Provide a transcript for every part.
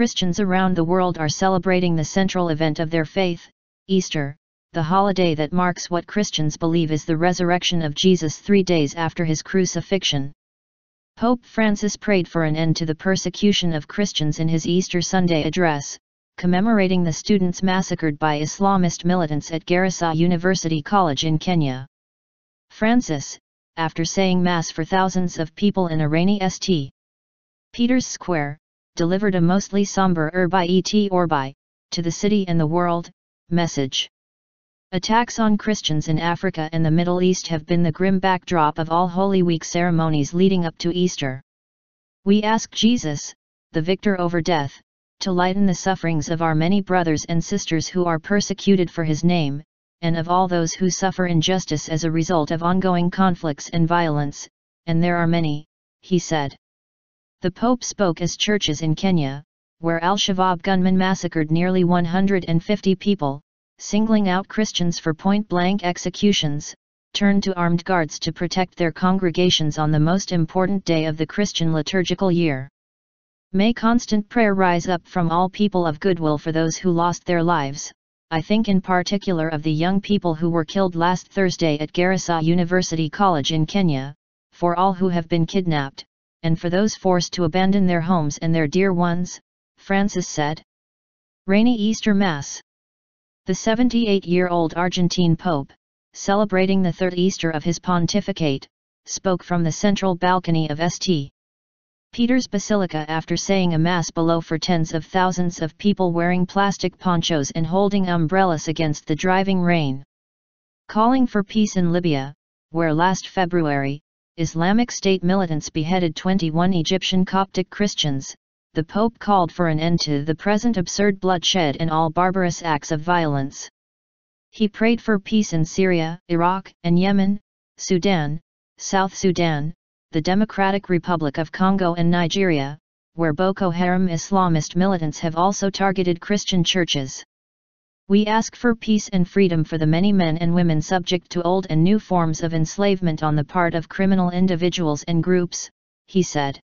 Christians around the world are celebrating the central event of their faith, Easter, the holiday that marks what Christians believe is the resurrection of Jesus 3 days after his crucifixion. Pope Francis prayed for an end to the persecution of Christians in his Easter Sunday address, commemorating the students massacred by Islamist militants at Garissa University College in Kenya. Francis, after saying Mass for thousands of people in a rainy St. Peter's Square, delivered a mostly sombre Urbi et Orbi, to the city and the world, message. Attacks on Christians in Africa and the Middle East have been the grim backdrop of all Holy Week ceremonies leading up to Easter. We ask Jesus, the victor over death, to lighten the sufferings of our many brothers and sisters who are persecuted for his name, and of all those who suffer injustice as a result of ongoing conflicts and violence, and there are many, he said. The Pope spoke as churches in Kenya, where Al-Shabaab gunmen massacred nearly 150 people, singling out Christians for point-blank executions, turned to armed guards to protect their congregations on the most important day of the Christian liturgical year. May constant prayer rise up from all people of goodwill for those who lost their lives. I think in particular of the young people who were killed last Thursday at Garissa University College in Kenya, for all who have been kidnapped, and for those forced to abandon their homes and their dear ones, Francis said. Rainy Easter Mass. The 78-year-old Argentine Pope, celebrating the third Easter of his pontificate, spoke from the central balcony of St. Peter's Basilica after saying a Mass below for tens of thousands of people wearing plastic ponchos and holding umbrellas against the driving rain. Calling for peace in Libya, where last February, Islamic State militants beheaded 21 Egyptian Coptic Christians, the Pope called for an end to the present absurd bloodshed and all barbarous acts of violence. He prayed for peace in Syria, Iraq, and Yemen, Sudan, South Sudan, the Democratic Republic of Congo and Nigeria, where Boko Haram Islamist militants have also targeted Christian churches. We ask for peace and freedom for the many men and women subject to old and new forms of enslavement on the part of criminal individuals and groups, he said.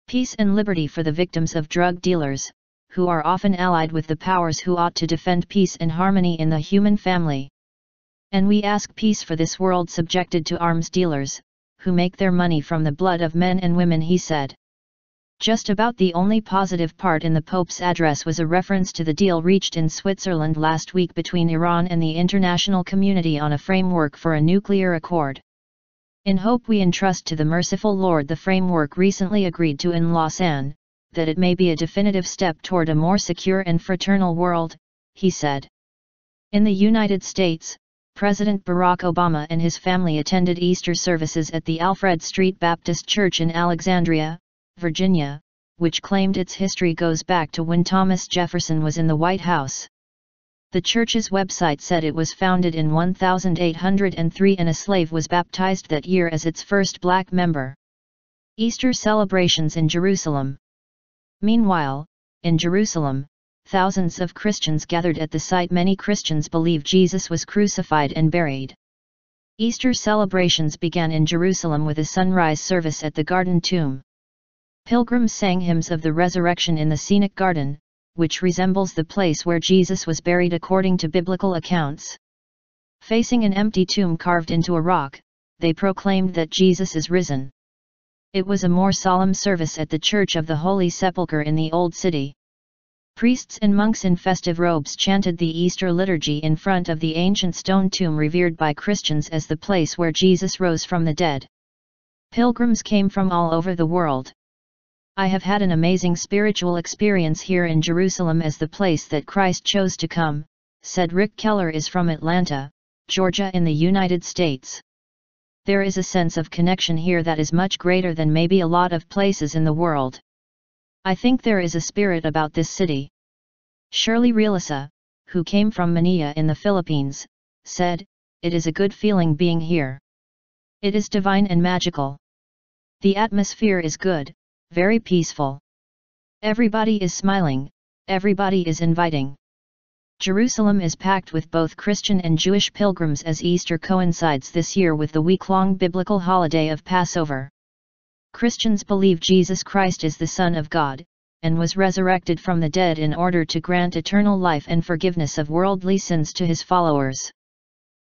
Peace and liberty for the victims of drug dealers, who are often allied with the powers who ought to defend peace and harmony in the human family. And we ask peace for this world subjected to arms dealers, who make their money from the blood of men and women, he said. Just about the only positive part in the Pope's address was a reference to the deal reached in Switzerland last week between Iran and the international community on a framework for a nuclear accord. In hope we entrust to the merciful Lord the framework recently agreed to in Lausanne, that it may be a definitive step toward a more secure and fraternal world, he said. In the United States, President Barack Obama and his family attended Easter services at the Alfred Street Baptist Church in Alexandria, Virginia, which claimed its history goes back to when Thomas Jefferson was in the White House. The church's website said it was founded in 1803 and a slave was baptized that year as its first black member. Easter celebrations in Jerusalem. Meanwhile, in Jerusalem, thousands of Christians gathered at the site many Christians believe Jesus was crucified and buried. Easter celebrations began in Jerusalem with a sunrise service at the Garden Tomb. Pilgrims sang hymns of the resurrection in the scenic garden, which resembles the place where Jesus was buried according to biblical accounts. Facing an empty tomb carved into a rock, they proclaimed that Jesus is risen. It was a more solemn service at the Church of the Holy Sepulchre in the Old City. Priests and monks in festive robes chanted the Easter liturgy in front of the ancient stone tomb revered by Christians as the place where Jesus rose from the dead. Pilgrims came from all over the world. I have had an amazing spiritual experience here in Jerusalem as the place that Christ chose to come, said Rick Keller is from Atlanta, Georgia in the United States. There is a sense of connection here that is much greater than maybe a lot of places in the world. I think there is a spirit about this city. Shirley Realisa, who came from Manila in the Philippines, said, "It is a good feeling being here. It is divine and magical. The atmosphere is good, very peaceful. Everybody is smiling, everybody is inviting." Jerusalem is packed with both Christian and Jewish pilgrims as Easter coincides this year with the week-long biblical holiday of Passover. Christians believe Jesus Christ is the Son of God, and was resurrected from the dead in order to grant eternal life and forgiveness of worldly sins to his followers.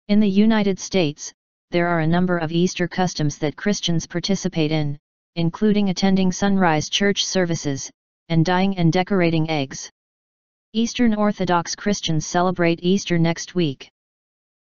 In the United States, there are a number of Easter customs that Christians participate in, including attending sunrise church services, and dyeing and decorating eggs. Eastern Orthodox Christians celebrate Easter next week.